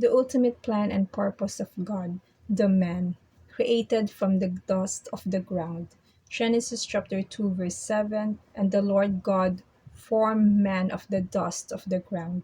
The ultimate plan and purpose of God, the man, created from the dust of the ground. Genesis chapter 2, verse 7. And the Lord God formed man of the dust of the ground.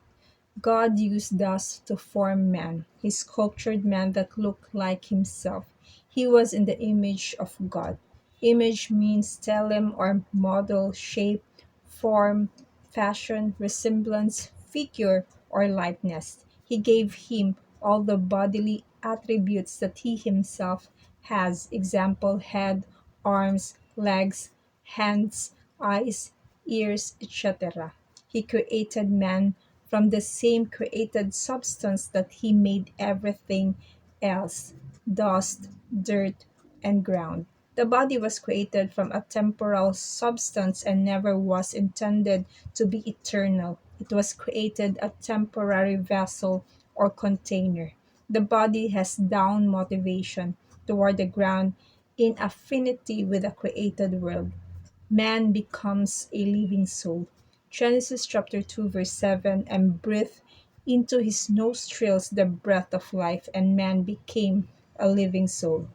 God used dust to form man. He sculptured man that looked like himself. He was in the image of God. Image means telem or model, shape, form, fashion, resemblance, figure, or likeness. He gave him all the bodily attributes that he himself has. Example, head, arms, legs, hands, eyes, ears, etc. He created man from the same created substance that he made everything else: dust, dirt, and ground. The body was created from a temporal substance and never was intended to be eternal. It was created a temporary vessel or container. The body has down motivation toward the ground in affinity with the created world. Man becomes a living soul. Genesis chapter 2 verse 7. And breathed into his nostrils the breath of life, and man became a living soul.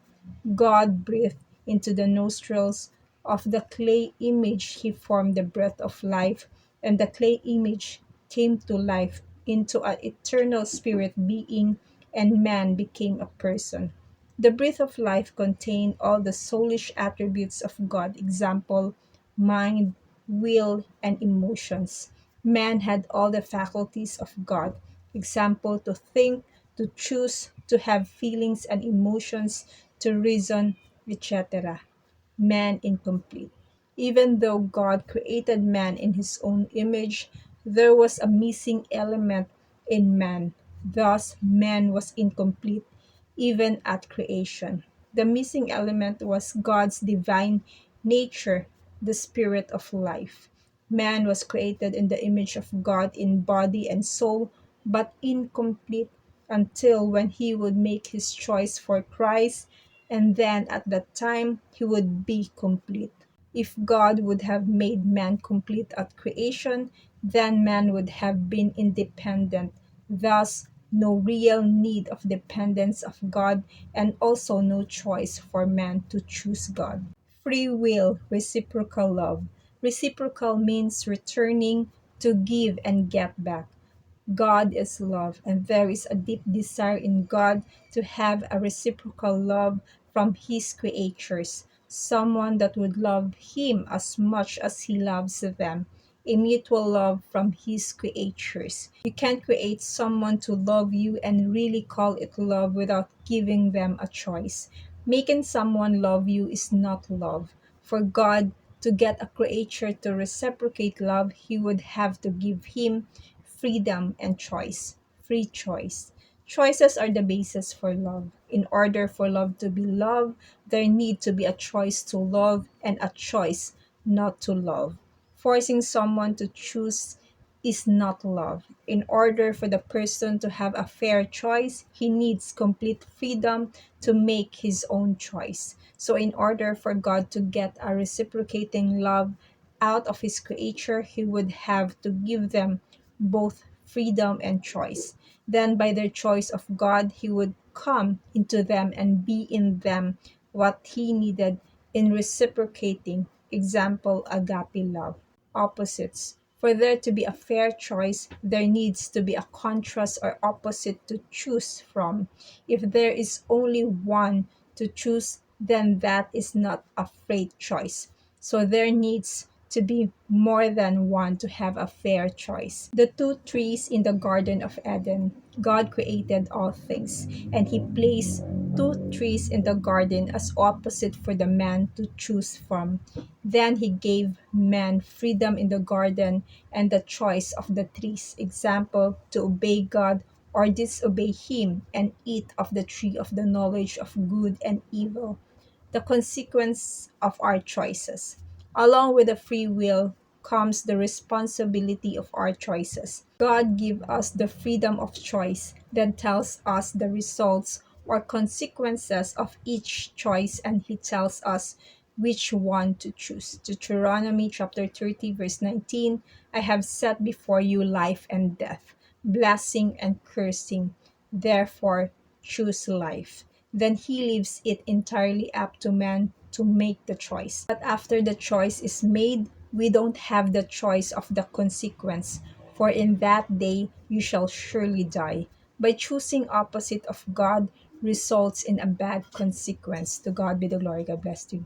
God breathed into the nostrils of the clay image he formed the breath of life, and the clay image came to life into an eternal spirit being, and man became a person. The breath of life contained all the soulish attributes of God, example, mind, will, and emotions. Man had all the faculties of God, example, to think, to choose, to have feelings and emotions, to reason, etc. Man incomplete. Even though God created man in his own image, there was a missing element in man. Thus, man was incomplete even at creation. The missing element was God's divine nature, the spirit of life. Man was created in the image of God in body and soul, but incomplete until when he would make his choice for Christ, and then at that time he would be complete. If God would have made man complete at creation, then man would have been independent, thus no real need of dependence of God, and also no choice for man to choose God. Free will, reciprocal love. Reciprocal means returning to give and get back. God is love, and there is a deep desire in God to have a reciprocal love from His creatures, someone that would love Him as much as He loves them, a mutual love from His creatures. You can't create someone to love you and really call it love without giving them a choice. Making someone love you is not love. For God to get a creature to reciprocate love, He would have to give him freedom and choice. Free choice. Choices are the basis for love. In order for love to be love, there need to be a choice to love and a choice not to love. Forcing someone to choose is not love. In order for the person to have a fair choice, he needs complete freedom to make his own choice. So, in order for God to get a reciprocating love out of his creature, he would have to give them both freedom and choice. Then, by their choice of God, he would come into them and be in them what he needed in reciprocating. Example, agape love. Opposites. For there to be a fair choice, there needs to be a contrast or opposite to choose from. If there is only one to choose, then that is not a fair choice. So there needs to be more than one to have a fair choice. The two trees in the Garden of Eden, God created all things, and He placed two trees in the garden as opposite for the man to choose from. Then He gave man freedom in the garden and the choice of the trees. Example, to obey God or disobey Him and eat of the tree of the knowledge of good and evil. The consequence of our choices. Along with the free will comes the responsibility of our choices. God gives us the freedom of choice, then tells us the results or consequences of each choice, and He tells us which one to choose. Deuteronomy chapter 30 verse 19, I have set before you life and death, blessing and cursing. Therefore, choose life. Then he leaves it entirely up to man to make the choice. But after the choice is made, we don't have the choice of the consequence, for in that day you shall surely die. By choosing opposite of God results in a bad consequence. To God be the glory. God bless you.